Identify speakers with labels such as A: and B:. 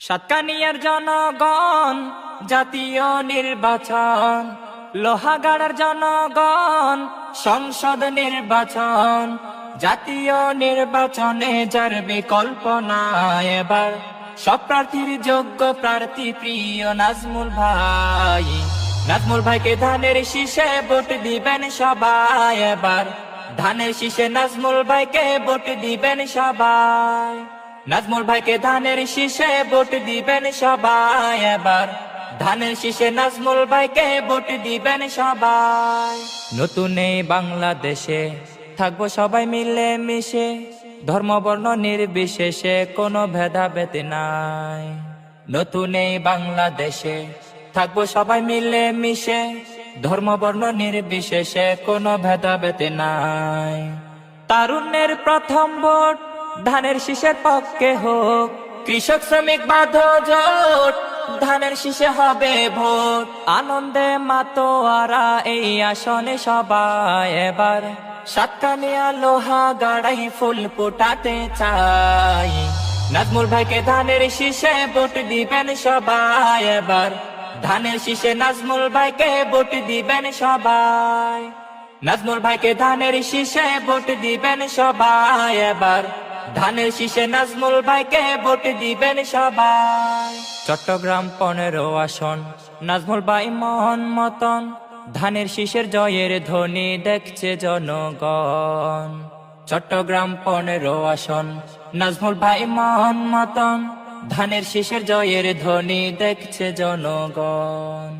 A: সাতকানিয়ার জনগণ জাতীয় নির্বাচন, লোহাগাড়ার জনগণ সংসদ নির্বাচন। জাতীয় নির্বাচনে যার বিকল্প নাই এবার, সব প্রার্থীর যোগ্য প্রার্থী প্রিয় নাজমুল ভাই। নাজমুল ভাইকে ধানের শীষে ভোট দিবেন সবাই এবার, ধানের শীষে নাজমুল ভাইকে ভোট দিবেন সবাই। নাজমুল ভাইকে ধানের শীষে ভোট দিবেন সবাই এবার, ধানের শীষে নাজমুল ভাইকে ভোট দিবেন সবাই। নতুন এই বাংলাদেশে থাকবো সবাই মিলে মিশে, ধর্ম বর্ণ নির্বিশেষে কোনো ভেদাভেদ নাই। নতুন এই বাংলাদেশে থাকবো সবাই মিলে মিশে, ধর্ম বর্ণ নির্বিশেষে কোনো ভেদাভেদ নাই। তারুণ্যের প্রথম ভোট ধানের শীষের পক্ষে হোক, কৃষক শ্রমিক বাধ্য জোট ধানের শীষে হবে ভোট। আনন্দে মাতোয়ারা এই আসনে সবাই এবার, সাতকানিয়া লোহাগাড়াই ফুল ফোটাতে চাই। নাজমুল ভাইকে ধানের শীষে ভোট দিবেন সবাই এবার, ধানের শীষে নাজমুল ভাইকে ভোট দিবেন সবাই। নাজমুল ভাইকে ধানের শীষে ভোট দিবেন সবাই এবার, ধানের শীষে নাজমুল ভাইকে ভোট দিবেন সবাই। চট্টগ্রাম 15 আসন নাজমুল ভাই মন মতন, ধানের শীষের জয়ের ধ্বনি দেখছে জনগণ। চট্টগ্রাম 15 আসন নাজমুল ভাই মন মতন, ধানের শীষের জয়ের ধ্বনি দেখছে জনগণ।